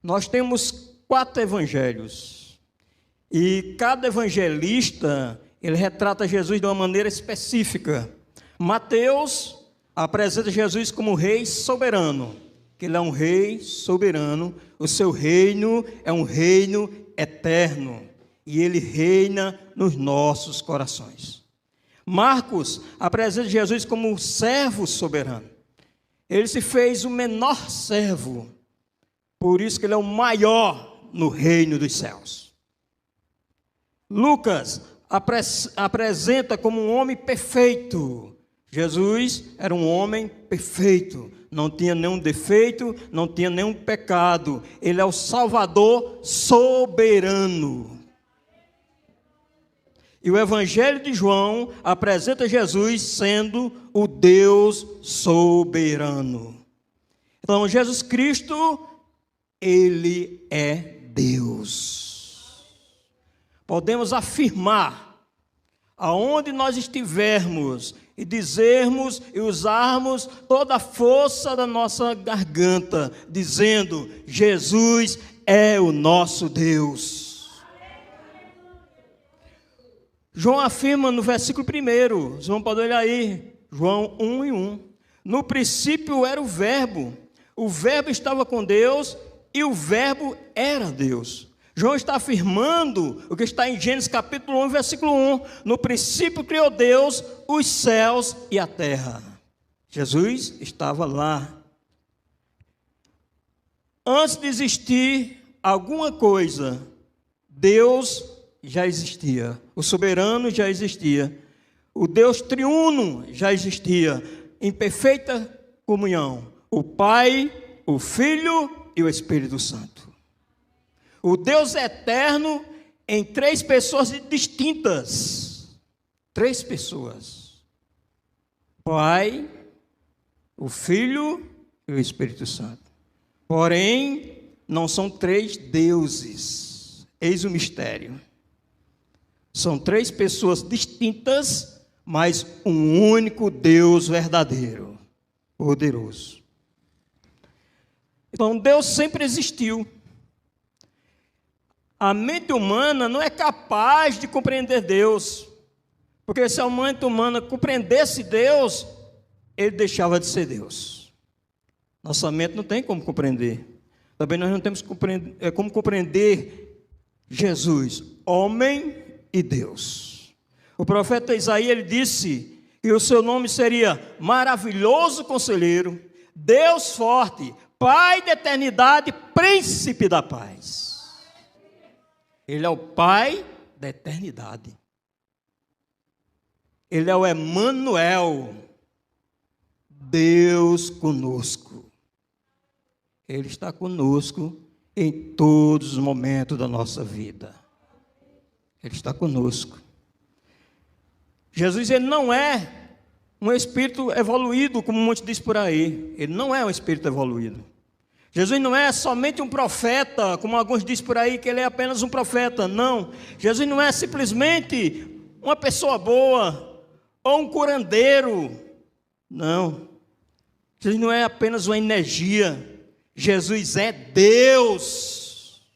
Nós temos 4 evangelhos, e cada evangelista, ele retrata Jesus de uma maneira específica. Mateus apresenta Jesus como rei soberano, que ele é um rei soberano, o seu reino é um reino eterno, e ele reina nos nossos corações. Marcos apresenta Jesus como servo soberano. Ele se fez o menor servo, por isso que ele é o maior no reino dos céus. Lucas apresenta como um homem perfeito. Jesus era um homem perfeito, não tinha nenhum defeito, não tinha nenhum pecado. Ele é o Salvador soberano. E o Evangelho de João apresenta Jesus sendo o Deus soberano. Então, Jesus Cristo, ele é Deus. Podemos afirmar, aonde nós estivermos, e dizermos e usarmos toda a força da nossa garganta, dizendo: Jesus é o nosso Deus. João afirma no versículo 1, João pode olhar aí, João 1:1. No princípio era o verbo estava com Deus e o verbo era Deus. João está afirmando o que está em Gênesis capítulo 1, versículo 1. No princípio criou Deus os céus e a terra. Jesus estava lá. Antes de existir alguma coisa, Deus já existia. O soberano já existia. O Deus triuno já existia, em perfeita comunhão. O Pai, o Filho e o Espírito Santo. O Deus eterno em 3 pessoas distintas. 3 pessoas. Pai, o Filho e o Espírito Santo. Porém, não são 3 deuses. Eis o mistério. São 3 pessoas distintas, mas um único Deus verdadeiro, poderoso. Então, Deus sempre existiu. A mente humana não é capaz de compreender Deus, porque se a mente humana compreendesse Deus, ele deixava de ser Deus. Nossa mente não tem como compreender. Também nós não temos como compreender Jesus, homem e Deus. O profeta Isaías, ele disse que o seu nome seria Maravilhoso Conselheiro, Deus Forte, Pai da Eternidade, Príncipe da Paz. Ele é o Pai da eternidade. Ele é o Emanuel, Deus conosco. Ele está conosco em todos os momentos da nossa vida. Ele está conosco. Jesus, ele não é um espírito evoluído, como muitos dizem por aí. Ele não é um espírito evoluído. Jesus não é somente um profeta, como alguns dizem por aí, que ele é apenas um profeta. Não. Jesus não é simplesmente uma pessoa boa ou um curandeiro. Não. Jesus não é apenas uma energia. Jesus é Deus.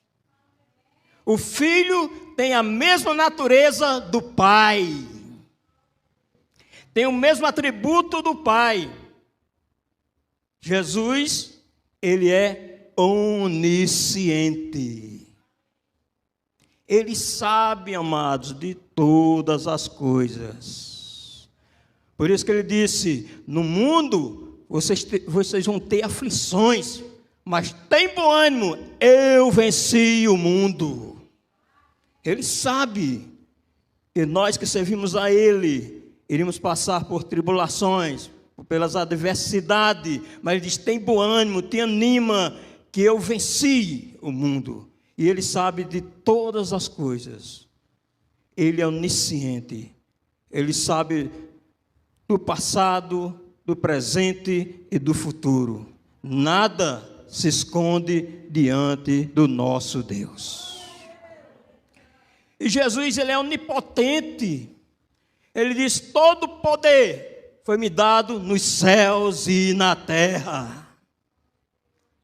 O Filho tem a mesma natureza do Pai. Tem o mesmo atributo do Pai. Jesus, ele é onisciente. Ele sabe, amados, de todas as coisas. Por isso que ele disse: no mundo vocês vão ter aflições, mas tem bom ânimo, eu venci o mundo. Ele sabe que nós que servimos a ele, iríamos passar por tribulações, pelas adversidades, mas ele diz: tem bom ânimo, te anima, que eu venci o mundo. E ele sabe de todas as coisas. Ele é onisciente. Ele sabe do passado, do presente e do futuro. Nada se esconde diante do nosso Deus. E Jesus, ele é onipotente. Ele diz: todo poder foi-me dado nos céus e na terra.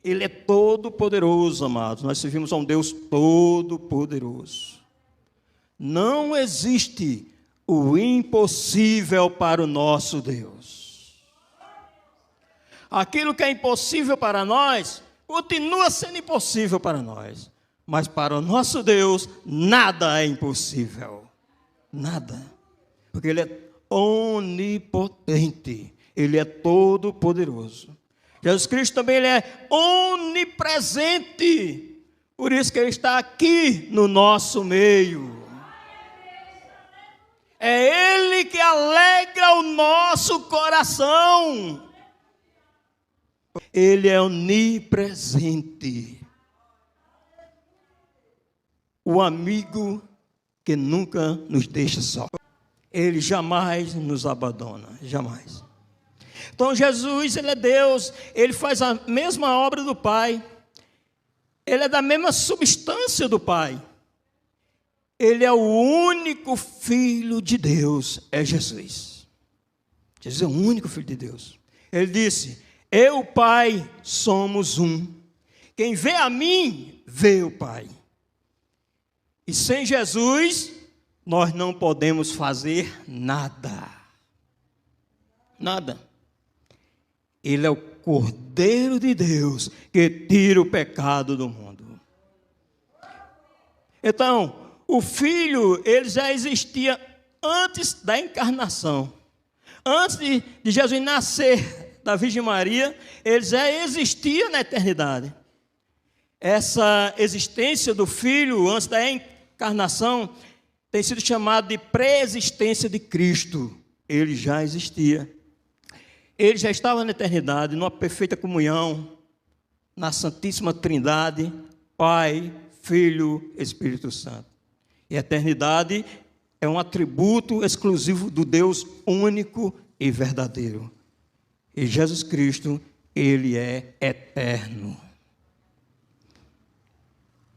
Ele é todo poderoso, amados. Nós servimos a um Deus todo poderoso. Não existe o impossível para o nosso Deus. Aquilo que é impossível para nós, continua sendo impossível para nós. Mas para o nosso Deus, nada é impossível. Nada. Porque Ele é onipotente. Ele é todo poderoso. Jesus Cristo também Ele é onipresente. Por isso que Ele está aqui no nosso meio. É Ele que alegra o nosso coração. Ele é onipresente. O amigo que nunca nos deixa só. Ele jamais nos abandona, jamais. Então Jesus, Ele é Deus, Ele faz a mesma obra do Pai. Ele é da mesma substância do Pai. Ele é o único Filho de Deus, é Jesus. Jesus é o único Filho de Deus. Ele disse, eu e o Pai somos um. Quem vê a mim, vê o Pai. E sem Jesus, nós não podemos fazer nada. Nada. Ele é o Cordeiro de Deus que tira o pecado do mundo. Então, o Filho, ele já existia antes da encarnação. Antes de Jesus nascer da Virgem Maria, ele já existia na eternidade. Essa existência do Filho antes da encarnação tem sido chamada de pré-existência de Cristo. Ele já existia. Ele já estava na eternidade, numa perfeita comunhão, na Santíssima Trindade, Pai, Filho, Espírito Santo. E a eternidade é um atributo exclusivo do Deus único e verdadeiro. E Jesus Cristo, Ele é eterno.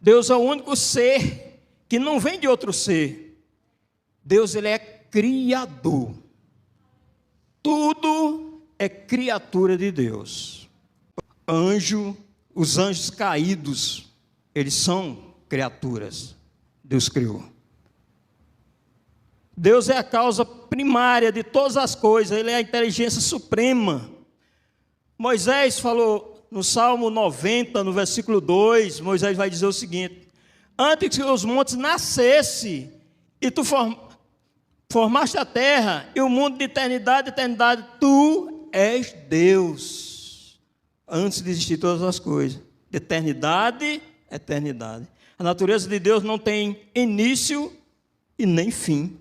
Deus é o único ser que não vem de outro ser. Deus, Ele é criador. Tudo é criatura de Deus. Os anjos caídos, eles são criaturas. Deus criou. Deus é a causa primária de todas as coisas. Ele é a inteligência suprema. Moisés falou no Salmo 90, no versículo 2, Moisés vai dizer o seguinte: antes que os montes nascessem, e tu formaste a terra, e o mundo de eternidade, eternidade, tu és Deus. Antes de existir todas as coisas. De eternidade, eternidade. A natureza de Deus não tem início e nem fim.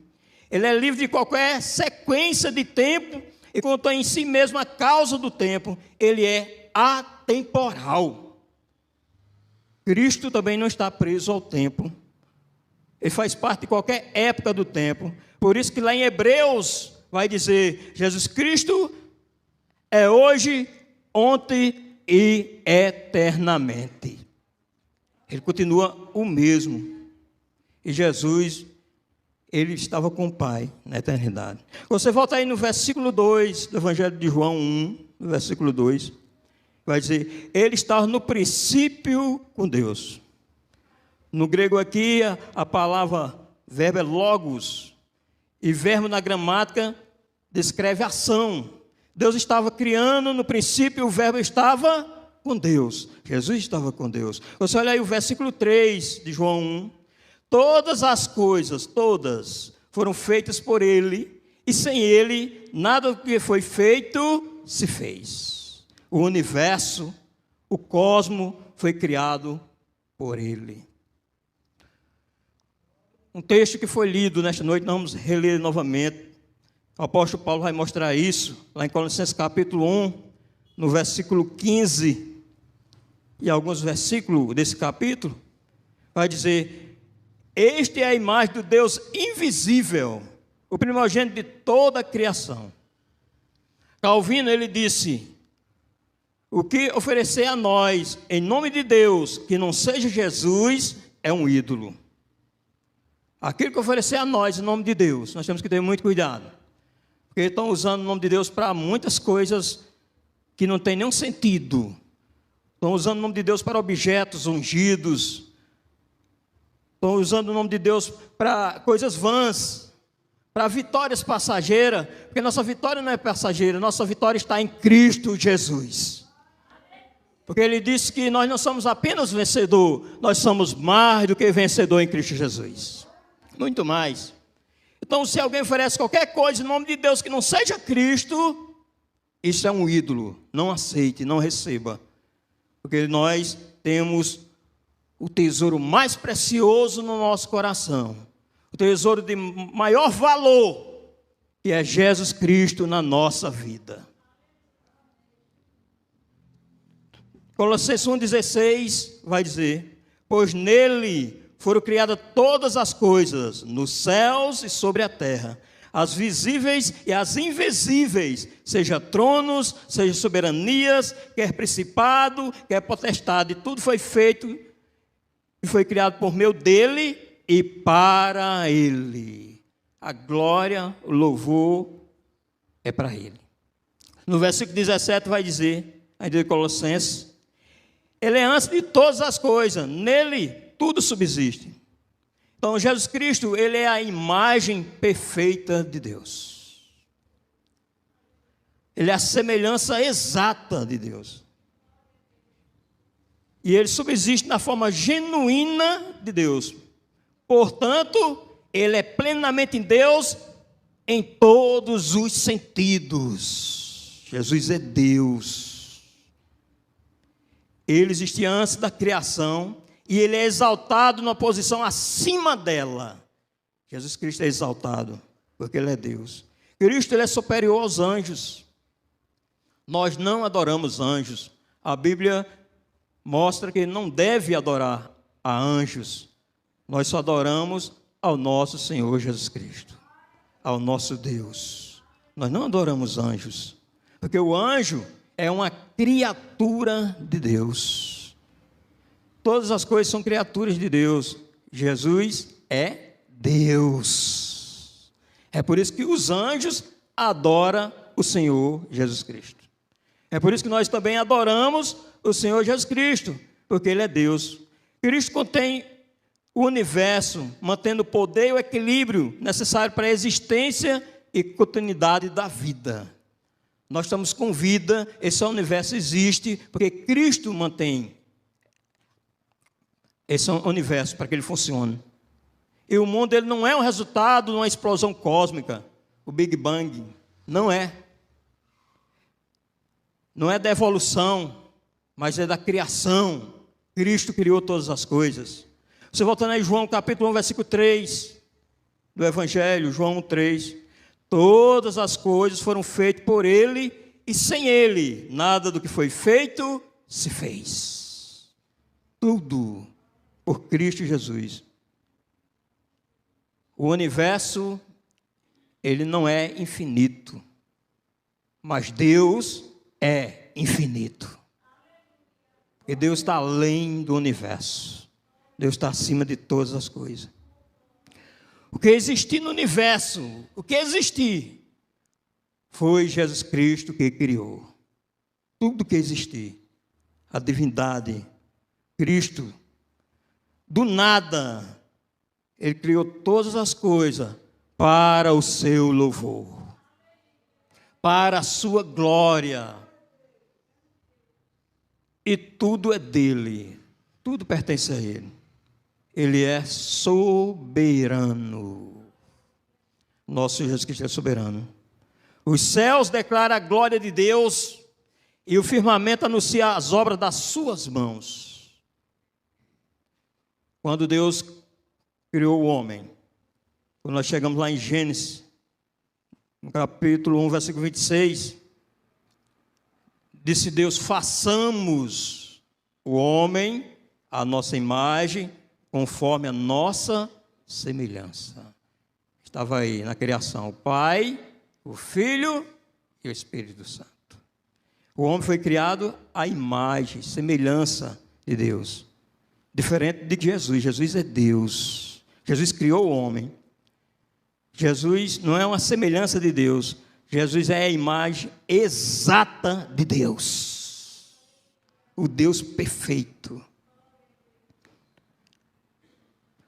Ele é livre de qualquer sequência de tempo e contém em si mesmo a causa do tempo. Ele é atemporal. Cristo também não está preso ao tempo. Ele faz parte de qualquer época do tempo. Por isso que lá em Hebreus vai dizer, Jesus Cristo é hoje, ontem e eternamente. Ele continua o mesmo. E Jesus, Ele estava com o Pai na eternidade. Você volta aí no versículo 2 do Evangelho de João 1, no versículo 2, vai dizer, Ele estava no princípio com Deus. No grego aqui, a palavra verbo é logos, e verbo na gramática descreve ação. Deus estava criando, no princípio o verbo estava com Deus. Jesus estava com Deus. Você olha aí o versículo 3 de João 1. Todas as coisas, todas, foram feitas por Ele, e sem Ele, nada do que foi feito se fez. O universo, o cosmos, foi criado por Ele. Um texto que foi lido nesta noite, nós vamos reler novamente. O apóstolo Paulo vai mostrar isso, lá em Colossenses capítulo 1, no versículo 15, e alguns versículos desse capítulo, vai dizer, este é a imagem do Deus invisível, o primogênito de toda a criação. Calvino, ele disse, o que oferecer a nós, em nome de Deus, que não seja Jesus, é um ídolo. Aquilo que oferecer a nós, em nome de Deus, nós temos que ter muito cuidado. Porque estão usando o nome de Deus para muitas coisas que não tem nenhum sentido. Estão usando o nome de Deus para objetos ungidos. Estão usando o nome de Deus para coisas vãs, para vitórias passageiras, porque nossa vitória não é passageira, nossa vitória está em Cristo Jesus. Porque ele disse que nós não somos apenas vencedor, nós somos mais do que vencedor em Cristo Jesus. Muito mais. Então, se alguém oferece qualquer coisa em nome de Deus que não seja Cristo, isso é um ídolo. Não aceite, não receba. Porque nós temos o tesouro mais precioso no nosso coração. O tesouro de maior valor, que é Jesus Cristo na nossa vida. Colossenses 1,16 vai dizer: pois nele foram criadas todas as coisas, nos céus e sobre a terra, as visíveis e as invisíveis, seja tronos, seja soberanias, quer principado, quer potestade, tudo foi feito e foi criado por meio dele e para ele. A glória, o louvor é para ele. No versículo 17 vai dizer, aí de Colossenses: ele é antes de todas as coisas, nele tudo subsiste. Então, Jesus Cristo, ele é a imagem perfeita de Deus. Ele é a semelhança exata de Deus. E ele subsiste na forma genuína de Deus. Portanto, ele é plenamente em Deus em todos os sentidos. Jesus é Deus. Ele existia antes da criação e ele é exaltado numa posição acima dela. Jesus Cristo é exaltado porque ele é Deus. Cristo, ele é superior aos anjos. Nós não adoramos anjos. A Bíblia mostra que ele não deve adorar a anjos. Nós só adoramos ao nosso Senhor Jesus Cristo, ao nosso Deus. Nós não adoramos anjos, porque o anjo é uma criatura de Deus. Todas as coisas são criaturas de Deus. Jesus é Deus. É por isso que os anjos adoram o Senhor Jesus Cristo. É por isso que nós também adoramos o Senhor Jesus Cristo, porque Ele é Deus. Cristo contém o universo, mantendo o poder e o equilíbrio necessário para a existência e continuidade da vida. Nós estamos com vida, esse universo existe, porque Cristo mantém esse universo para que ele funcione. E o mundo, ele não é um resultado de uma explosão cósmica, o Big Bang, não é. Não é da evolução, mas é da criação. Cristo criou todas as coisas. Você voltando aí, João capítulo 1, versículo 3, do Evangelho, João 3. Todas as coisas foram feitas por Ele, e sem Ele, nada do que foi feito se fez. Tudo por Cristo Jesus. O universo, ele não é infinito, mas Deus é infinito. E Deus está além do universo. Deus está acima de todas as coisas. O que existir no universo, o que existir, foi Jesus Cristo que criou. Tudo que existir, a divindade, Cristo, do nada, Ele criou todas as coisas para o seu louvor, para a sua glória. E tudo é dele, tudo pertence a Ele. Ele é soberano. Nosso Jesus Cristo é soberano. Os céus declaram a glória de Deus e o firmamento anuncia as obras das suas mãos. Quando Deus criou o homem, quando nós chegamos lá em Gênesis, no capítulo 1, versículo 26, disse Deus: façamos o homem à nossa imagem, conforme a nossa semelhança. Estava aí na criação o Pai, o Filho e o Espírito Santo. O homem foi criado à imagem, semelhança de Deus. Diferente de Jesus. Jesus é Deus. Jesus criou o homem. Jesus não é uma semelhança de Deus. Jesus é a imagem exata de Deus. o Deus perfeito.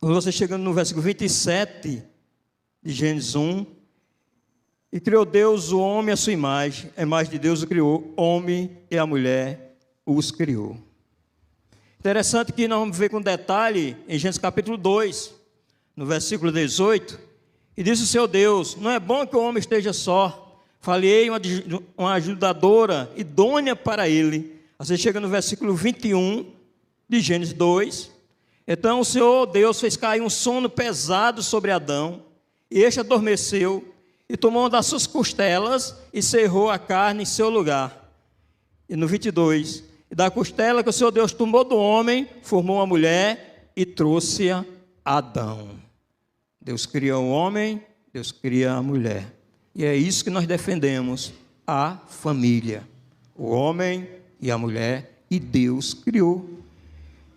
Quando você chega no versículo 27 de Gênesis 1, e criou Deus o homem à sua imagem, a imagem de Deus o criou, homem e a mulher os criou. Interessante que nós vamos ver com detalhe em Gênesis capítulo 2, no versículo 18, e disse o Senhor Deus: não é bom que o homem esteja só, falei uma ajudadora idônea para ele. Você chega no versículo 21 de Gênesis 2, então o Senhor Deus fez cair um sono pesado sobre Adão, e este adormeceu, e tomou uma das suas costelas, e cerrou a carne em seu lugar. E no 22, e da costela que o Senhor Deus tomou do homem, formou uma mulher, e trouxe-a a Adão. Deus cria o homem, Deus cria a mulher. E é isso que nós defendemos, a família. O homem e a mulher, e Deus criou.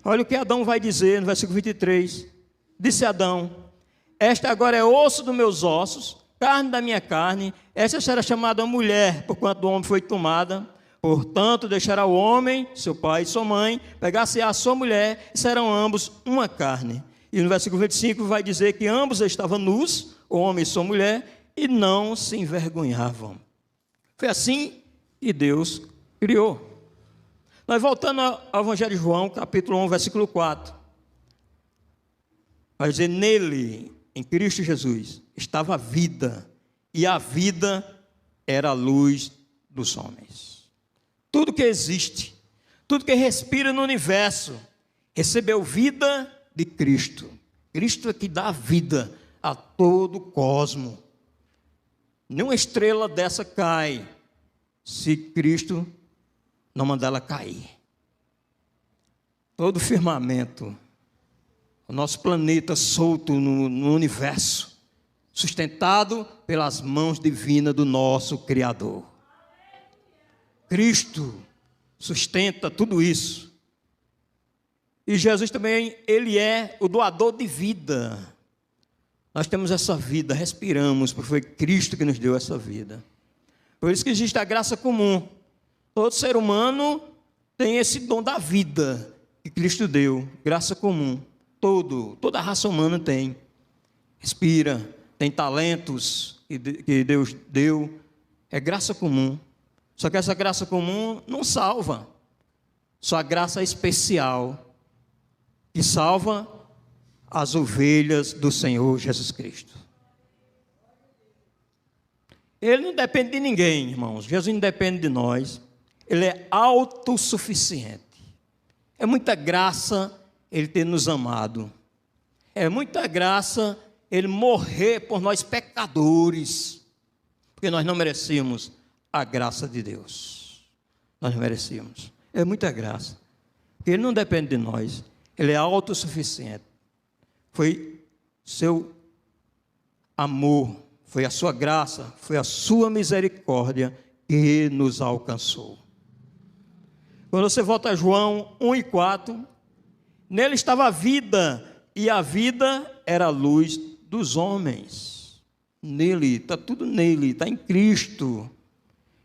Olha o que Adão vai dizer no versículo 23. Disse Adão: esta agora é osso dos meus ossos, carne da minha carne, esta será chamada mulher, porquanto do homem foi tomada. Portanto, deixará o homem, seu pai e sua mãe, pegar-se-á a sua mulher, e serão ambos uma carne. E no versículo 25 vai dizer que ambos estavam nus, o homem e sua mulher, e não se envergonhavam. Foi assim que Deus criou. Nós voltando ao Evangelho de João, capítulo 1, versículo 4. Vai dizer: nele, em Cristo Jesus, estava a vida, e a vida era a luz dos homens. Tudo que existe, tudo que respira no universo, recebeu vida de Cristo. Cristo é que dá vida a todo o cosmo. Nenhuma estrela dessa cai se Cristo não mandar ela cair. Todo o firmamento, o nosso planeta solto no universo, sustentado pelas mãos divinas do nosso Criador. Cristo sustenta tudo isso. E Jesus também, Ele é o doador de vida. Nós temos essa vida, respiramos, porque foi Cristo que nos deu essa vida. Por isso que existe a graça comum. Todo ser humano tem esse dom da vida que Cristo deu, graça comum. Toda a raça humana tem. Respira, tem talentos que Deus deu. É graça comum. Só que essa graça comum não salva. Só a graça especial que salva as ovelhas do Senhor Jesus Cristo. Ele não depende de ninguém, irmãos. Jesus não depende de nós. Ele é autossuficiente. É muita graça Ele ter nos amado. É muita graça Ele morrer por nós pecadores. Porque nós não merecíamos a graça de Deus. Nós não merecíamos. É muita graça. Porque Ele não depende de nós. Ele é autossuficiente. Foi seu amor, foi a sua graça, foi a sua misericórdia que nos alcançou. Quando você volta a João 1 e 4, nele estava a vida, e a vida era a luz dos homens. Nele, está tudo nele, está em Cristo.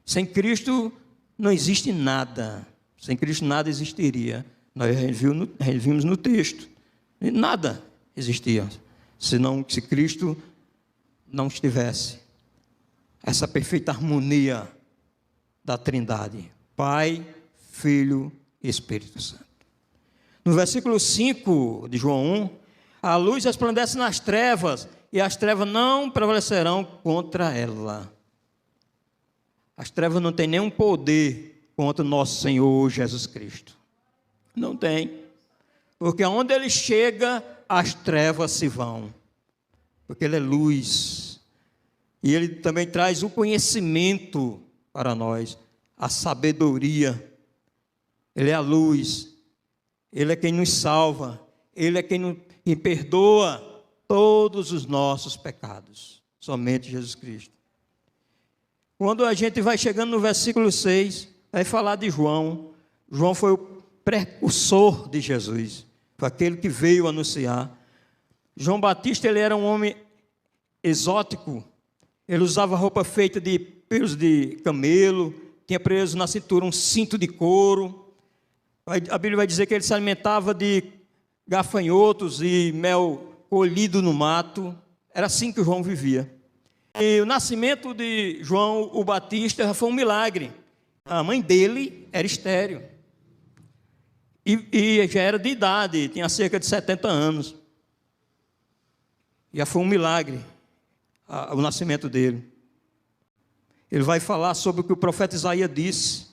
Sem Cristo não existe nada. Sem Cristo nada existiria. Nós vimos no texto. Nada existia, se Cristo não estivesse. Essa perfeita harmonia da Trindade. Pai, Filho e Espírito Santo. No versículo 5 de João 1, a luz resplandece nas trevas, e as trevas não prevalecerão contra ela. As trevas não têm nenhum poder contra o nosso Senhor Jesus Cristo. Não tem. Porque onde Ele chega, as trevas se vão. Porque Ele é luz. E Ele também traz o conhecimento para nós, a sabedoria. Ele é a luz. Ele é quem nos salva. Ele é quem perdoa todos os nossos pecados. Somente Jesus Cristo. Quando a gente vai chegando no versículo 6, vai falar de João. João foi o precursor de Jesus. Foi aquele que veio anunciar. João Batista, ele era um homem exótico. Ele usava roupa feita de pelos de camelo, tinha preso na cintura um cinto de couro. A Bíblia vai dizer que ele se alimentava de gafanhotos e mel colhido no mato. Era assim que João vivia. E o nascimento de João o Batista foi um milagre. A mãe dele era estéril. E já era de idade, tinha cerca de 70 anos. Já foi um milagre o nascimento dele. Ele vai falar sobre o que o profeta Isaías disse.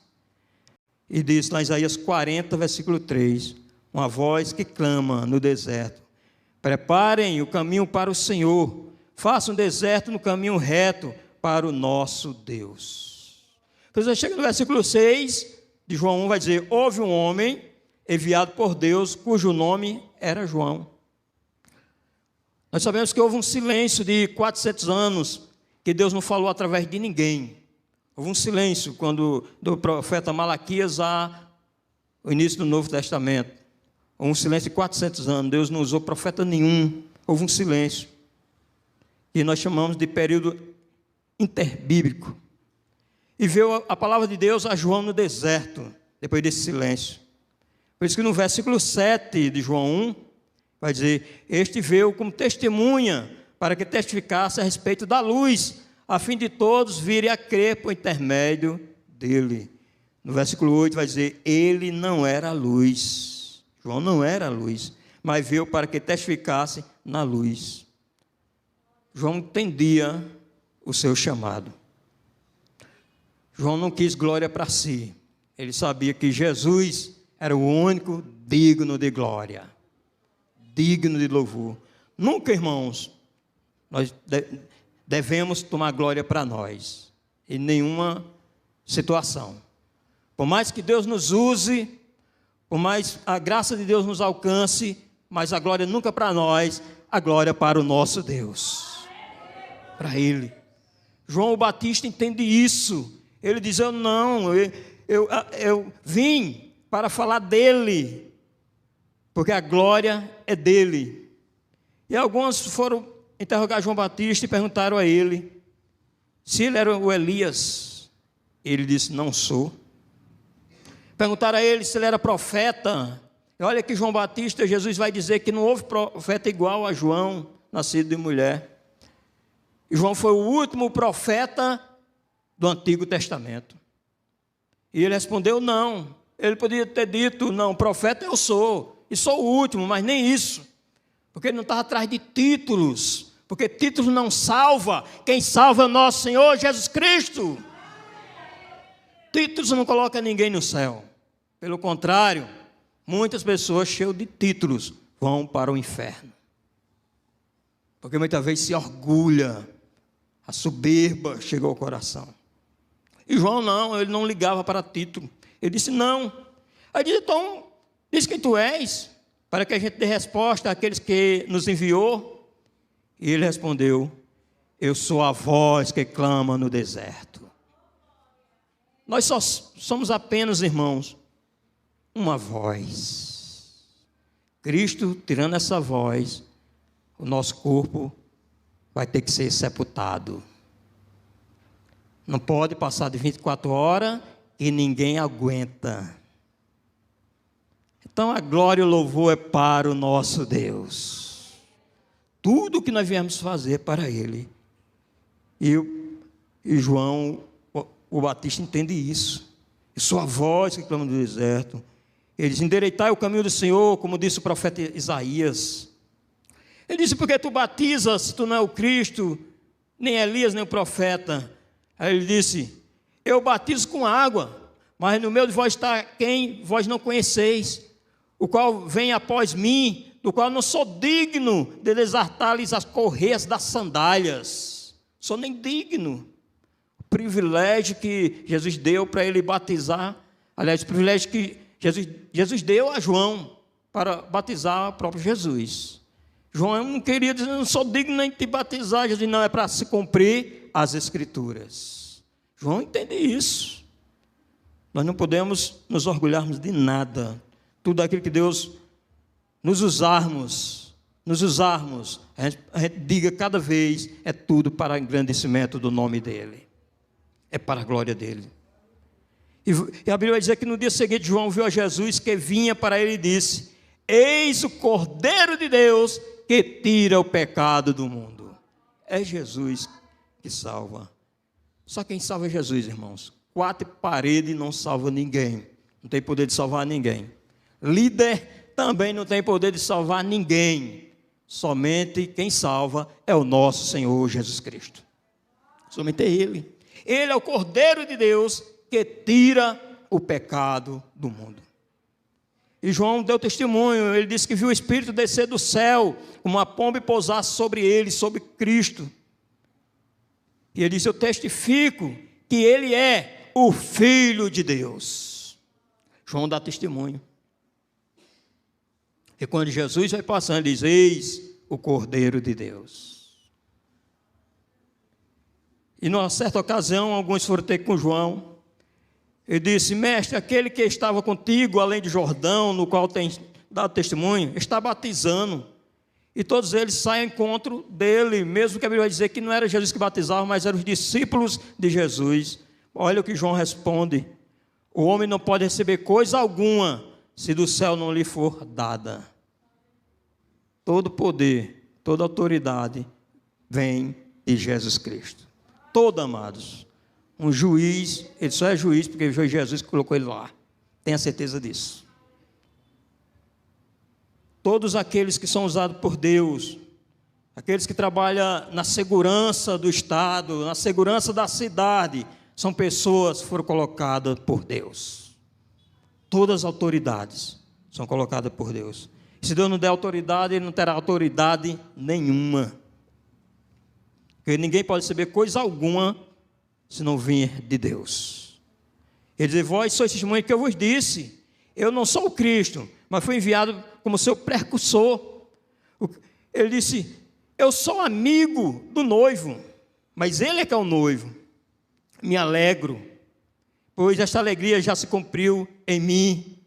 E disse lá em Isaías 40, versículo 3. Uma voz que clama no deserto: preparem o caminho para o Senhor, façam um deserto no caminho reto para o nosso Deus. Quando você chega no versículo 6 de João 1, vai dizer: houve um homem enviado por Deus, cujo nome era João. Nós sabemos que houve um silêncio de 400 anos, que Deus não falou através de ninguém. Houve um silêncio quando do profeta Malaquias ao início do Novo Testamento. Houve um silêncio de 400 anos, Deus não usou profeta nenhum. Houve um silêncio, que nós chamamos de período interbíblico. E veio a palavra de Deus a João no deserto, depois desse silêncio. Por isso que no versículo 7 de João 1, vai dizer: este veio como testemunha, para que testificasse a respeito da luz, a fim de todos virem a crer por intermédio dele. No versículo 8 vai dizer: ele não era a luz. João não era a luz, mas veio para que testificasse na luz. João entendia o seu chamado. João não quis glória para si. Ele sabia que Jesus era o único digno de glória, digno de louvor. Nunca, irmãos, nós devemos tomar glória para nós, em nenhuma situação. Por mais que Deus nos use, por mais a graça de Deus nos alcance, mas a glória nunca para nós, a glória para o nosso Deus, para Ele. João o Batista entende isso. Ele diz: eu vim para falar dele, porque a glória é dele. E alguns foram interrogar João Batista e perguntaram a ele se ele era o Elias. Ele disse: não sou. Perguntaram a ele se ele era profeta. E olha que João Batista, Jesus vai dizer que não houve profeta igual a João, nascido de mulher. E João foi o último profeta do Antigo Testamento. E ele respondeu: não. Ele podia ter dito: não, profeta eu sou, e sou o último, mas nem isso. Porque ele não estava atrás de títulos, porque títulos não salva. Quem salva é o nosso Senhor Jesus Cristo. Títulos não coloca ninguém no céu. Pelo contrário, muitas pessoas cheias de títulos vão para o inferno, porque muitas vezes se orgulha, a soberba chegou ao coração. E João não, ele não ligava para título. Ele disse: não. Aí disse: então, diz quem tu és, para que a gente dê resposta àqueles que nos enviou. E ele respondeu: eu sou a voz que clama no deserto. Nós só somos apenas, irmãos, uma voz. Cristo, tirando essa voz, o nosso corpo vai ter que ser sepultado. Não pode passar de 24 horas e ninguém aguenta. Então a glória e o louvor é para o nosso Deus. Tudo o que nós viemos fazer é para Ele. E João o Batista entende isso. E sua voz que clama no deserto. Ele diz: endireitai o caminho do Senhor, como disse o profeta Isaías. Ele disse: porque tu batizas, se tu não é o Cristo, nem Elias, nem o profeta. Aí ele disse: eu batizo com água, mas no meio de vós está quem vós não conheceis, o qual vem após mim, do qual não sou digno de desatar-lhes as correias das sandálias. Sou nem digno. O privilégio que Jesus deu para ele batizar, aliás, o privilégio que Jesus deu a João para batizar o próprio Jesus. João não queria dizer: não sou digno nem de te batizar. Jesus: não, é para se cumprir as Escrituras. João entende isso. Nós não podemos nos orgulharmos de nada. Tudo aquilo que Deus nos usarmos, a gente diga cada vez: é tudo para o engrandecimento do nome dEle. É para a glória dEle. E a Bíblia vai dizer que no dia seguinte João viu a Jesus que vinha para ele e disse: eis o Cordeiro de Deus que tira o pecado do mundo. É Jesus que salva. Só quem salva é Jesus, irmãos. 4 paredes não salva ninguém. Não tem poder de salvar ninguém. Líder também não tem poder de salvar ninguém. Somente quem salva é o nosso Senhor Jesus Cristo. Somente Ele. Ele é o Cordeiro de Deus que tira o pecado do mundo. E João deu testemunho, ele disse que viu o Espírito descer do céu, como uma pomba, e pousar sobre ele, sobre Cristo. E ele disse: eu testifico que ele é o Filho de Deus. João dá testemunho. E quando Jesus vai passando, ele diz: eis o Cordeiro de Deus. E numa certa ocasião, alguns foram ter com João. Ele disse: mestre, aquele que estava contigo além de Jordão, no qual tem dado testemunho, está batizando. E todos eles saem ao encontro dele, mesmo que a Bíblia vai dizer que não era Jesus que batizava, mas eram os discípulos de Jesus. Olha o que João responde: o homem não pode receber coisa alguma, se do céu não lhe for dada. Todo poder, toda autoridade vem de Jesus Cristo. Todo, amados. Um juiz, ele só é juiz porque foi Jesus que colocou ele lá. Tenha certeza disso. Todos aqueles que são usados por Deus, aqueles que trabalham na segurança do Estado, na segurança da cidade, são pessoas que foram colocadas por Deus. Todas as autoridades são colocadas por Deus. Se Deus não der autoridade, ele não terá autoridade nenhuma. Porque ninguém pode receber coisa alguma se não vir de Deus. Ele diz: vós sois testemunha que eu vos disse, eu não sou o Cristo, mas fui enviado como seu precursor. Ele disse: eu sou amigo do noivo, mas ele é que é o noivo. Me alegro, pois esta alegria já se cumpriu em mim.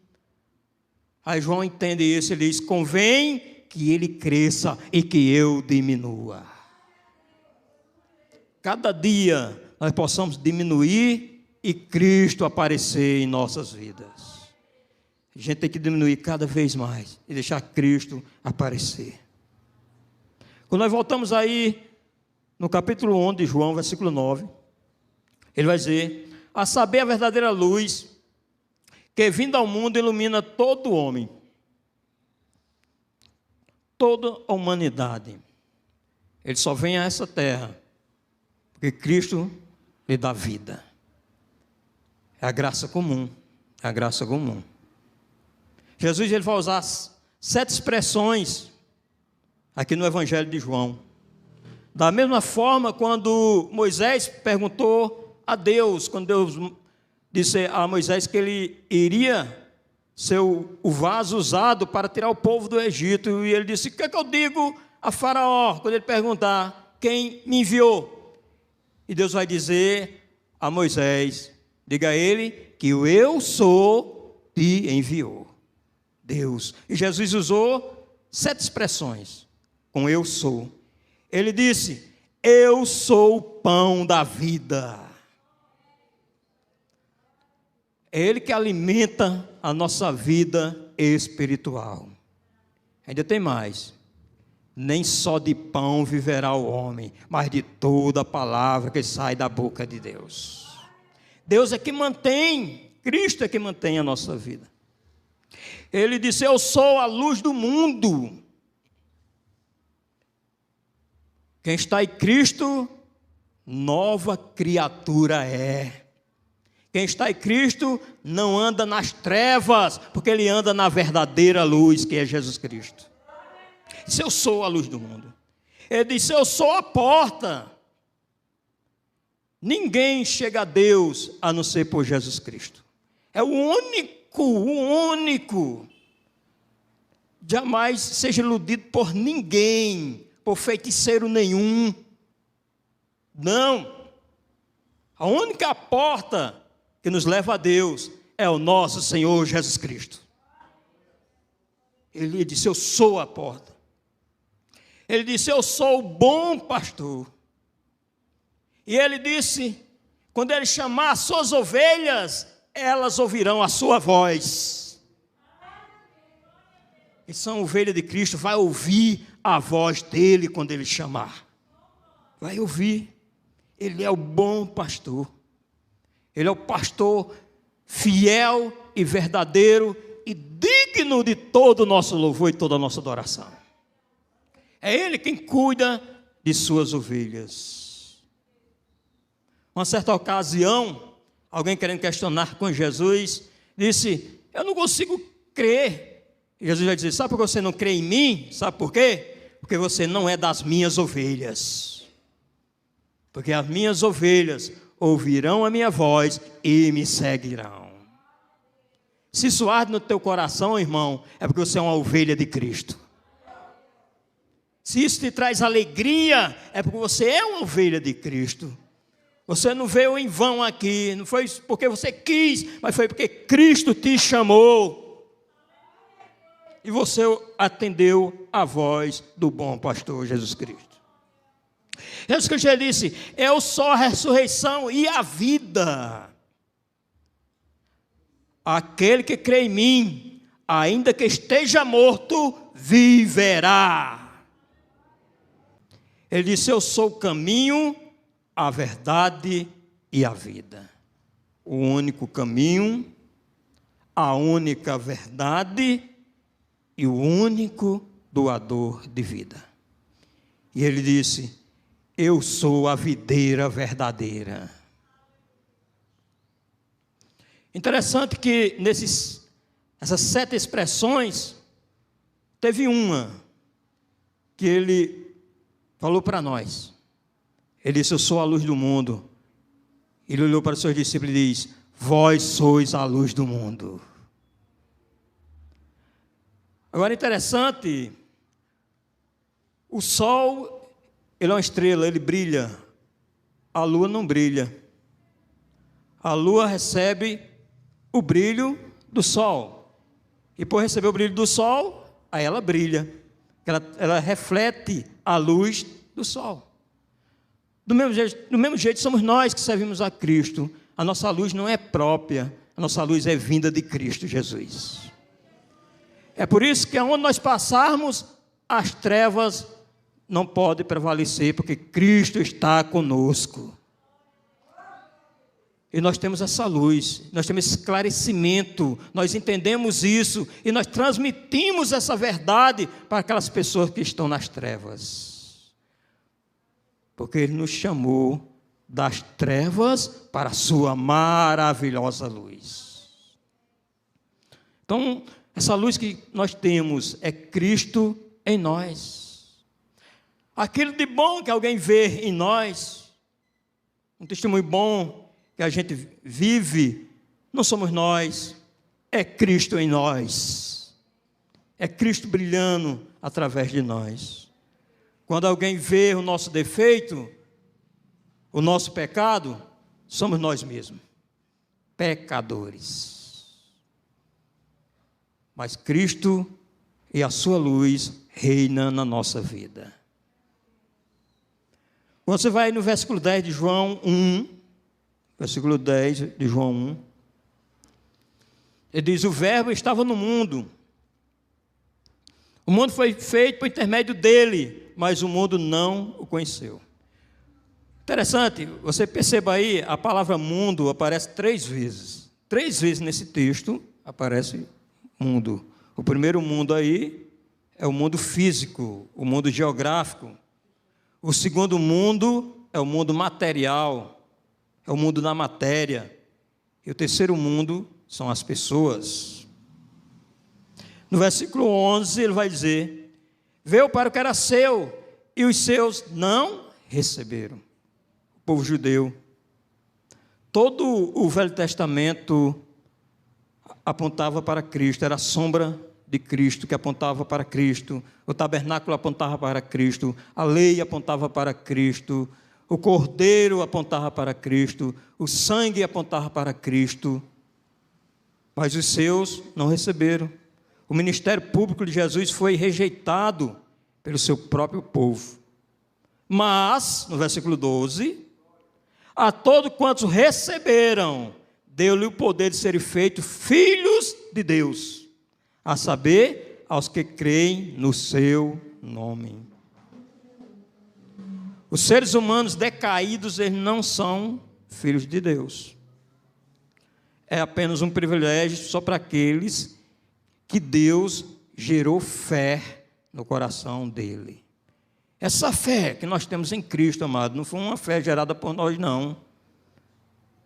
Aí João entende isso, ele diz: convém que ele cresça e que eu diminua. Cada dia nós possamos diminuir e Cristo aparecer em nossas vidas. A gente tem que diminuir cada vez mais e deixar Cristo aparecer. Quando nós voltamos aí no capítulo 11 de João, versículo 9, ele vai dizer: a saber a verdadeira luz, que vindo ao mundo ilumina todo homem, toda a humanidade. Ele só vem a essa terra porque Cristo lhe dá vida. É a graça comum, é a graça comum. Jesus, ele vai usar 7 expressões aqui no Evangelho de João. Da mesma forma, quando Moisés perguntou a Deus, quando Deus disse a Moisés que ele iria ser o vaso usado para tirar o povo do Egito, e ele disse: o que é que eu digo a Faraó quando ele perguntar quem me enviou? E Deus vai dizer a Moisés: diga a ele que o eu sou te enviou. Deus. E Jesus usou 7 expressões com eu sou. Ele disse: eu sou o pão da vida. É Ele que alimenta a nossa vida espiritual. Ainda tem mais: nem só de pão viverá o homem, mas de toda a palavra que sai da boca de Deus. Deus é que mantém, Cristo é que mantém a nossa vida. Ele disse: eu sou a luz do mundo. Quem está em Cristo, nova criatura é. Quem está em Cristo não anda nas trevas, porque ele anda na verdadeira luz, que é Jesus Cristo. Se eu sou a luz do mundo. Ele disse: eu sou a porta. Ninguém chega a Deus a não ser por Jesus Cristo. É o único. Jamais seja iludido por ninguém, por feiticeiro nenhum. Não. A única porta que nos leva a Deus é o nosso Senhor Jesus Cristo. Ele disse: eu sou a porta. Ele disse: eu sou o bom pastor. E ele disse: quando ele chamar as suas ovelhas, elas ouvirão a sua voz. E são ovelha de Cristo, vai ouvir a voz dele quando ele chamar. Vai ouvir. Ele é o bom pastor. Ele é o pastor fiel e verdadeiro e digno de todo o nosso louvor e toda a nossa adoração. É ele quem cuida de suas ovelhas. Uma certa ocasião, alguém querendo questionar com Jesus, disse: eu não consigo crer. E Jesus vai dizer: sabe por que você não crê em mim? Sabe por quê? Porque você não é das minhas ovelhas. Porque as minhas ovelhas ouvirão a minha voz e me seguirão. Se isso arde no teu coração, irmão, é porque você é uma ovelha de Cristo. Se isso te traz alegria, é porque você é uma ovelha de Cristo. Você não veio em vão aqui, não foi porque você quis, mas foi porque Cristo te chamou. E você atendeu a voz do bom pastor Jesus Cristo. Jesus Cristo já disse: eu sou a ressurreição e a vida. Aquele que crê em mim, ainda que esteja morto, viverá. Ele disse: eu sou o caminho, a verdade e a vida. O único caminho, a única verdade e o único doador de vida. E ele disse: eu sou a videira verdadeira. Interessante que essas 7 expressões, teve uma que ele falou para nós. Ele disse: eu sou a luz do mundo. Ele olhou para os seus discípulos e disse: vós sois a luz do mundo. Agora, interessante, o sol, ele é uma estrela, ele brilha. A lua não brilha. A lua recebe o brilho do sol. E por receber o brilho do sol, aí ela brilha. Ela reflete a luz do sol. Do mesmo jeito somos nós que servimos a Cristo. A nossa luz não é própria, a nossa luz é vinda de Cristo Jesus. É por isso que aonde nós passarmos, as trevas não podem prevalecer, porque Cristo está conosco. E nós temos essa luz, nós temos esse esclarecimento, nós entendemos isso e nós transmitimos essa verdade para aquelas pessoas que estão nas trevas. Porque Ele nos chamou das trevas para a sua maravilhosa luz. Então, essa luz que nós temos é Cristo em nós. Aquilo de bom que alguém vê em nós, um testemunho bom que a gente vive, não somos nós, é Cristo em nós. É Cristo brilhando através de nós. Quando alguém vê o nosso defeito, o nosso pecado, somos nós mesmos, pecadores. Mas Cristo e a sua luz reinam na nossa vida. Quando você vai no versículo 10 de João 1, versículo 10 de João 1, ele diz: o verbo estava no mundo. O mundo foi feito por intermédio dele, mas o mundo não o conheceu. Interessante, você perceba aí, a palavra mundo aparece 3 vezes. 3 vezes nesse texto aparece mundo. O primeiro mundo aí é o mundo físico, o mundo geográfico. O segundo mundo é o mundo material, é o mundo da matéria. E o terceiro mundo são as pessoas. No versículo 11 ele vai dizer: veio para o que era seu, e os seus não receberam. O povo judeu. Todo o Velho Testamento apontava para Cristo, era a sombra de Cristo que apontava para Cristo. O tabernáculo apontava para Cristo, a lei apontava para Cristo, o cordeiro apontava para Cristo, o sangue apontava para Cristo, mas os seus não receberam. O ministério público de Jesus foi rejeitado pelo seu próprio povo. Mas, no versículo 12, a todos quantos receberam, deu-lhe o poder de serem feitos filhos de Deus, a saber, aos que creem no seu nome. Os seres humanos decaídos, eles não são filhos de Deus. É apenas um privilégio só para aqueles que Deus gerou fé no coração dele. Essa fé que nós temos em Cristo, amado, não foi uma fé gerada por nós, não.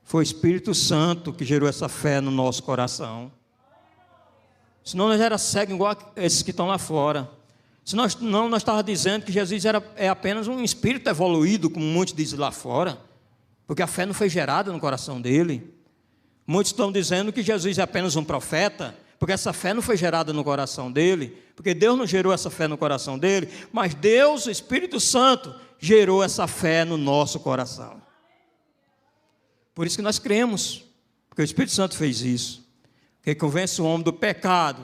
Foi o Espírito Santo que gerou essa fé no nosso coração. Senão nós era cego igual esses que estão lá fora. Senão nós estávamos dizendo que Jesus é apenas um espírito evoluído, como muitos dizem lá fora, porque a fé não foi gerada no coração dele. Muitos estão dizendo que Jesus é apenas um profeta, porque essa fé não foi gerada no coração dele, porque Deus não gerou essa fé no coração dele, mas Deus, o Espírito Santo, gerou essa fé no nosso coração. Por isso que nós cremos, porque o Espírito Santo fez isso. Quem convence o homem do pecado,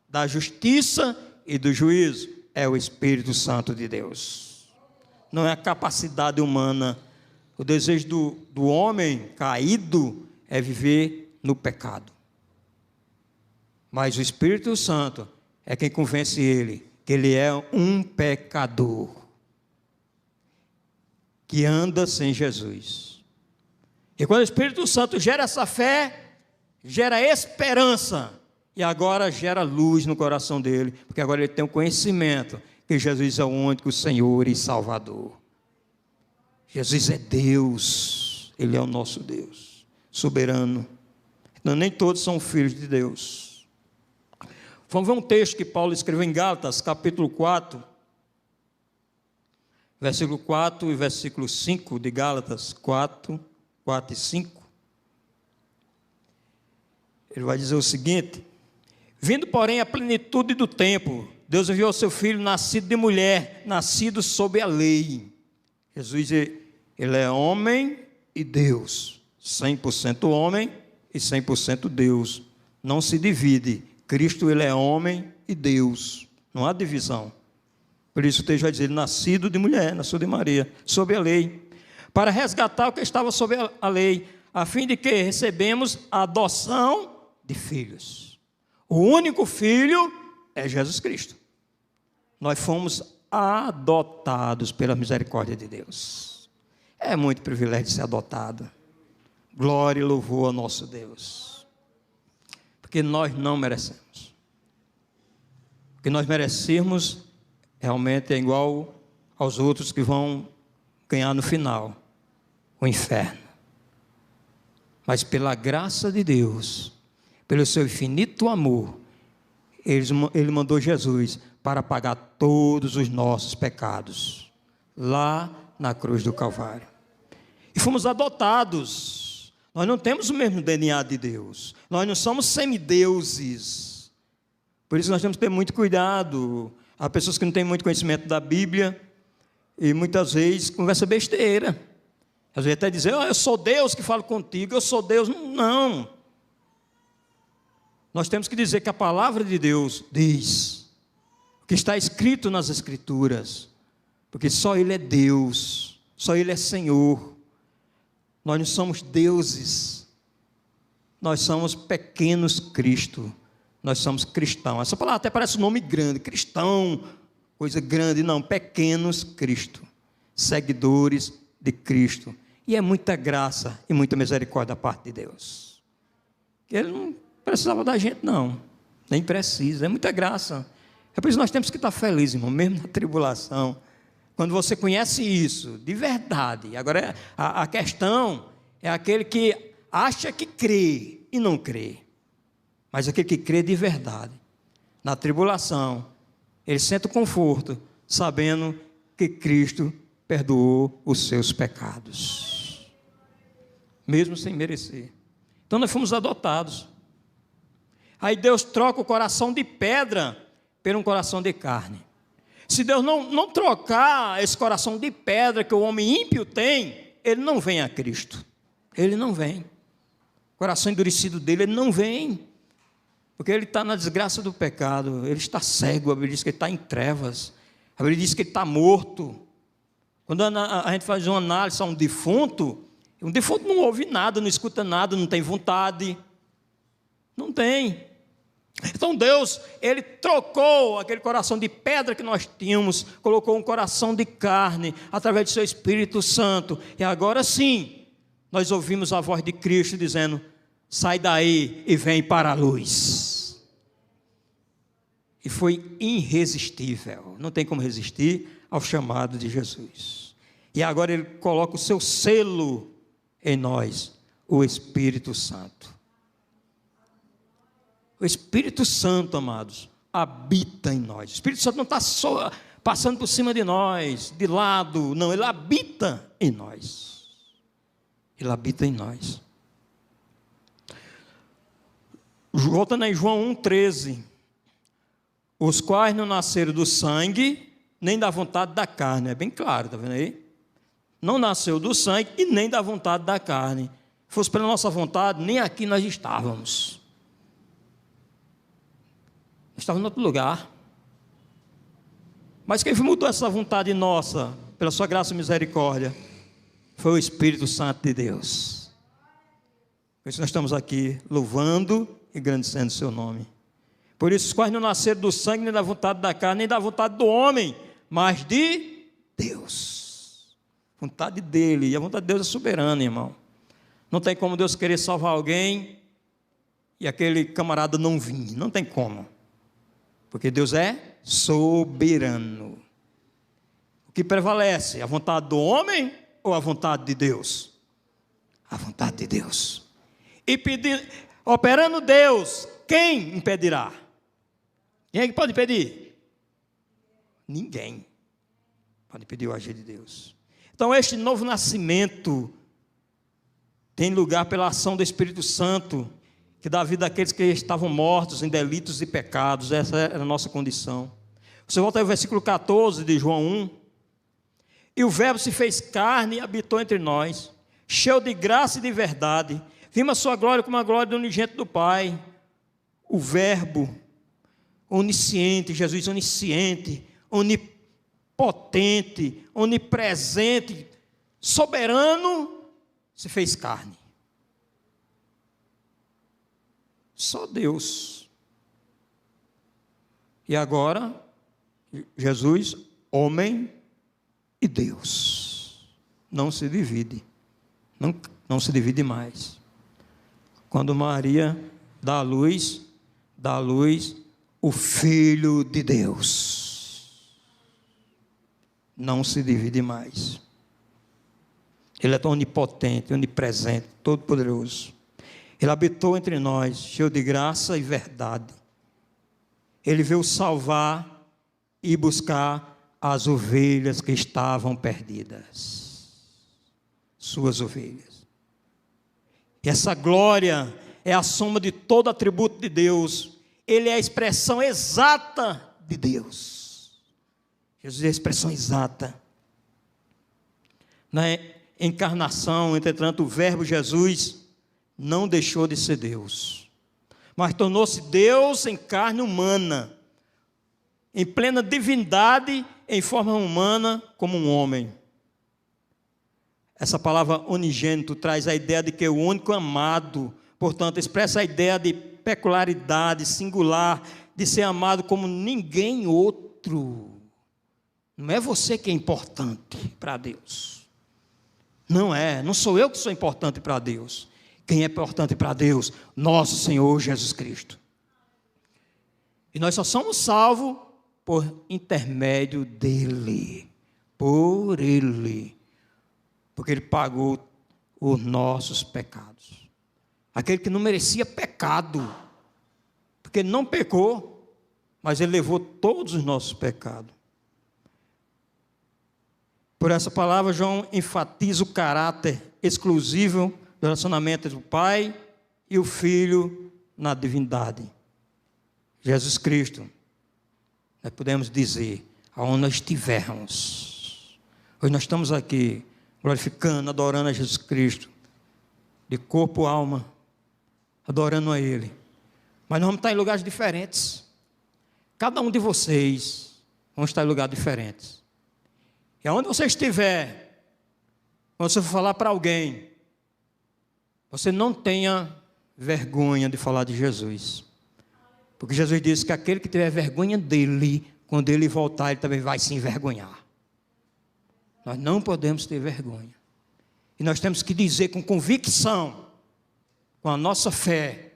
da justiça e do juízo é o Espírito Santo de Deus. Não é a capacidade humana. O desejo do homem caído é viver no pecado. Mas o Espírito Santo é quem convence ele que ele é um pecador, que anda sem Jesus. E quando o Espírito Santo gera essa fé, gera esperança, e agora gera luz no coração dele, porque agora ele tem o conhecimento que Jesus é o único Senhor e Salvador. Jesus é Deus, Ele é o nosso Deus, soberano. Então, nem todos são filhos de Deus. Vamos ver um texto que Paulo escreveu em Gálatas, capítulo 4, versículo 4 e versículo 5 de Gálatas 4 e 5. Ele vai dizer o seguinte: vindo, porém, a plenitude do tempo, Deus enviou seu Filho, nascido de mulher, nascido sob a lei. Jesus, ele é homem e Deus, 100% homem e 100% Deus. Não se divide. Cristo, ele é homem e Deus. Não há divisão. Por isso o texto vai dizer, nascido de mulher, nascido de Maria, sob a lei, para resgatar o que estava sob a lei, a fim de que recebemos a adoção de filhos. O único filho é Jesus Cristo. Nós fomos adotados pela misericórdia de Deus. É muito privilégio ser adotado. Glória e louvor ao nosso Deus. Porque nós não merecemos. O que nós merecemos realmente é igual aos outros que vão ganhar no final, o inferno. Mas pela graça de Deus, pelo seu infinito amor, Ele mandou Jesus para pagar todos os nossos pecados, lá na cruz do Calvário. E fomos adotados. Nós não temos o mesmo DNA de Deus. Nós não somos semideuses. Por isso nós temos que ter muito cuidado. Há pessoas que não têm muito conhecimento da Bíblia e muitas vezes conversam besteira. Às vezes até dizer, eu sou Deus que falo contigo, eu sou Deus. Não. Nós temos que dizer que a palavra de Deus diz o que está escrito nas Escrituras, porque só Ele é Deus, só Ele é Senhor. Nós não somos deuses, nós somos pequenos Cristo, nós somos cristãos. Essa palavra até parece um nome grande, cristão, coisa grande, não, pequenos Cristo, seguidores de Cristo. E é muita graça e muita misericórdia da parte de Deus. Ele não precisava da gente, não, nem precisa, é muita graça. É por isso que nós temos que estar felizes, irmão, mesmo na tribulação. Quando você conhece isso, de verdade. Agora, a questão é aquele que acha que crê e não crê. Mas aquele que crê de verdade. Na tribulação, ele sente o conforto, sabendo que Cristo perdoou os seus pecados. Mesmo sem merecer. Então, nós fomos adotados. Aí Deus troca o coração de pedra por um coração de carne. Se Deus não trocar esse coração de pedra que o homem ímpio tem, ele não vem a Cristo. Ele não vem. O coração endurecido dele, ele não vem. Porque ele está na desgraça do pecado. Ele está cego. A Bíblia diz que ele está em trevas. A Bíblia diz que ele está morto. Quando a gente faz uma análise a um defunto, Um defunto não ouve nada, não escuta nada, não tem vontade. Não tem. Então Deus, Ele trocou aquele coração de pedra que nós tínhamos, colocou um coração de carne, através do seu Espírito Santo. E agora sim, nós ouvimos a voz de Cristo dizendo: sai daí e vem para a luz. E foi irresistível. Não tem como resistir ao chamado de Jesus. E agora Ele coloca o seu selo em nós, o Espírito Santo. O Espírito Santo, amados, habita em nós. O Espírito Santo não está só passando por cima de nós, de lado, não, Ele habita em nós. Ele habita em nós. Voltando em João 1,13. Os quais não nasceram do sangue, nem da vontade da carne. É bem claro, está vendo aí? Não nasceu do sangue e nem da vontade da carne. Se fosse pela nossa vontade, nem aqui nós estávamos. Estava em outro lugar. Mas quem mudou essa vontade nossa, pela sua graça e misericórdia, foi o Espírito Santo de Deus. Por isso nós estamos aqui louvando e engrandecendo o seu nome. Por isso os quais não nasceram do sangue, nem da vontade da carne, nem da vontade do homem, mas de Deus. Vontade dele. E a vontade de Deus é soberana, irmão. Não tem como Deus querer salvar alguém e aquele camarada não vir. Não tem como. Porque Deus é soberano. O que prevalece? A vontade do homem ou a vontade de Deus? A vontade de Deus. E operando Deus, quem impedirá? Quem é que pode impedir? Ninguém pode impedir o agir de Deus. Então este novo nascimento tem lugar pela ação do Espírito Santo, que dá vida àqueles que estavam mortos em delitos e pecados. Essa era a nossa condição. Você volta ao versículo 14 de João 1. E o verbo se fez carne e habitou entre nós, cheio de graça e de verdade. Vimos a sua glória como a glória do unigênito do Pai. O verbo onisciente, Jesus onisciente, onipotente, onipresente, soberano, se fez carne. Só Deus. E agora, Jesus, homem e Deus. Não se divide. Não se divide mais. Quando Maria dá à luz o Filho de Deus. Não se divide mais. Ele é tão onipotente, onipresente, todo-poderoso. Ele habitou entre nós, cheio de graça e verdade. Ele veio salvar e buscar as ovelhas que estavam perdidas. Suas ovelhas. E essa glória é a soma de todo atributo de Deus. Ele é a expressão exata de Deus. Jesus é a expressão exata. Na encarnação, entretanto, o verbo Jesus não deixou de ser Deus, mas tornou-se Deus em carne humana, em plena divindade, em forma humana, como um homem. Essa palavra unigênito traz a ideia de que é o único amado, portanto, expressa a ideia de peculiaridade, singular, de ser amado como ninguém outro. Não é você que é importante para Deus. Não sou eu que sou importante para Deus. Quem é importante para Deus? Nosso Senhor Jesus Cristo. E nós só somos salvos por intermédio dEle. Por Ele. Porque Ele pagou os nossos pecados. Aquele que não merecia pecado. Porque Ele não pecou, mas Ele levou todos os nossos pecados. Por essa palavra, João enfatiza o caráter exclusivo do relacionamento entre o Pai e o Filho na divindade. Jesus Cristo, nós podemos dizer, aonde nós estivermos. Hoje nós estamos aqui, glorificando, adorando a Jesus Cristo, de corpo e alma, adorando a Ele. Mas nós vamos estar em lugares diferentes. Cada um de vocês vão estar em lugares diferentes. E aonde você estiver, quando você for falar para alguém, Você não tenha vergonha de falar de Jesus. Porque Jesus disse que aquele que tiver vergonha dele, quando ele voltar, ele também vai se envergonhar. Nós não podemos ter vergonha. E nós temos que dizer com convicção, com a nossa fé,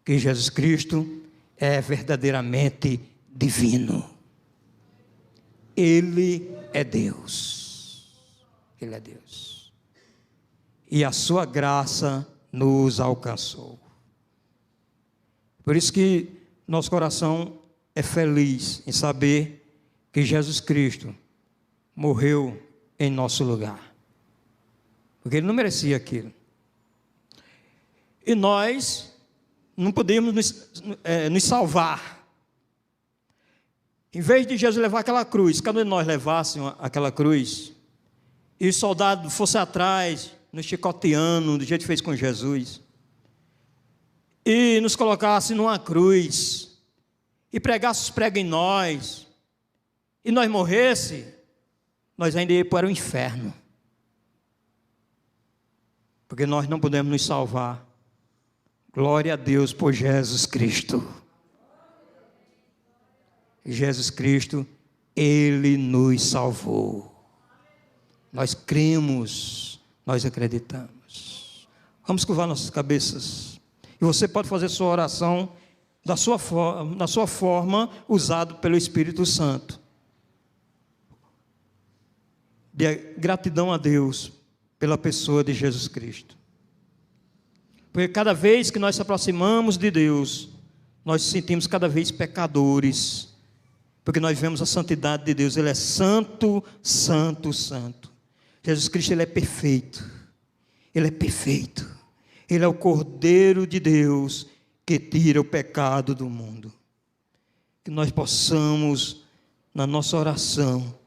que Jesus Cristo é verdadeiramente divino. Ele é Deus. Ele é Deus. E a sua graça nos alcançou. Por isso que nosso coração é feliz em saber que Jesus Cristo morreu em nosso lugar. Porque ele não merecia aquilo. E nós não podemos nos salvar. Em vez de Jesus levar aquela cruz, cada um de nós levássemos aquela cruz, e os soldados fossem atrás, nos chicoteando, do jeito que fez com Jesus, e nos colocasse numa cruz, e pregasse os pregos em nós, e nós morresse, nós ainda íamos para o inferno. Porque nós não podemos nos salvar. Glória a Deus por Jesus Cristo. Jesus Cristo, Ele nos salvou. Nós cremos, nós acreditamos. Vamos curvar nossas cabeças. E você pode fazer sua oração na sua forma, usado pelo Espírito Santo. De gratidão a Deus pela pessoa de Jesus Cristo. Porque cada vez que nós se aproximamos de Deus, nós nos sentimos cada vez pecadores. Porque nós vemos a santidade de Deus. Ele é santo, santo, santo. Jesus Cristo, Ele é perfeito. Ele é perfeito. Ele é o Cordeiro de Deus que tira o pecado do mundo. Que nós possamos, na nossa oração,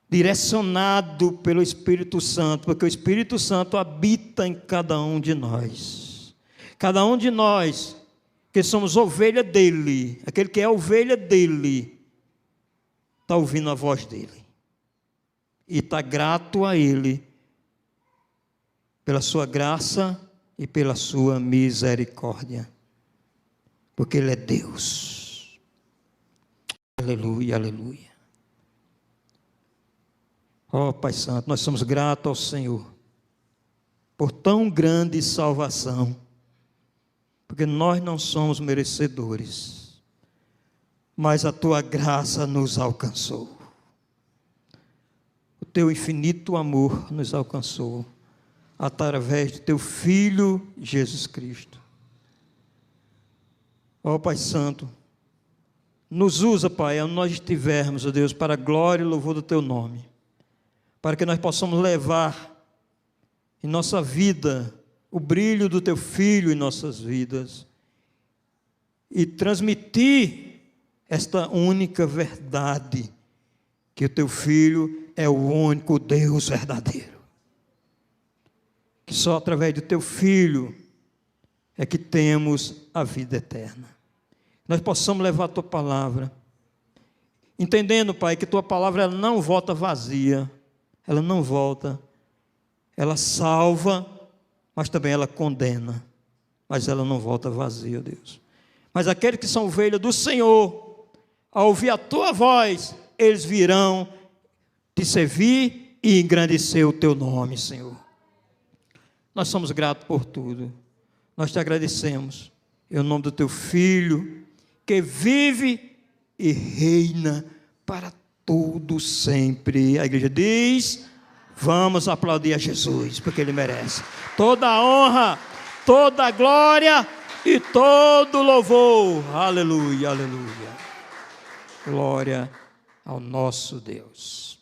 direcionado pelo Espírito Santo, porque o Espírito Santo habita em cada um de nós. Cada um de nós, que somos ovelha dele, aquele que é ovelha dele, está ouvindo a voz dele. E está grato a ele, pela sua graça e pela sua misericórdia. Porque ele é Deus. Aleluia, aleluia. Ó Pai Santo, nós somos gratos ao Senhor por tão grande salvação, porque nós não somos merecedores, mas a Tua graça nos alcançou. O Teu infinito amor nos alcançou, através de Teu Filho Jesus Cristo. Ó Pai Santo, nos usa, Pai, onde nós estivermos, ó Deus, para a glória e louvor do Teu nome, para que nós possamos levar em nossa vida o brilho do Teu Filho em nossas vidas e transmitir esta única verdade, que o Teu Filho é o único Deus verdadeiro, que só através do Teu Filho é que temos a vida eterna. Nós possamos levar a Tua palavra, entendendo, Pai, que Tua palavra ela não volta vazia, ela não volta, ela salva, mas também ela condena, mas ela não volta vazia, Deus. Mas aqueles que são ovelhas do Senhor, ao ouvir a Tua voz, eles virão te servir e engrandecer o Teu nome, Senhor. Nós somos gratos por tudo, nós Te agradecemos, em nome do Teu Filho, que vive e reina para todo sempre. A igreja diz: vamos aplaudir a Jesus, porque Ele merece toda a honra, toda a glória e todo o louvor. Aleluia, aleluia. Glória ao nosso Deus.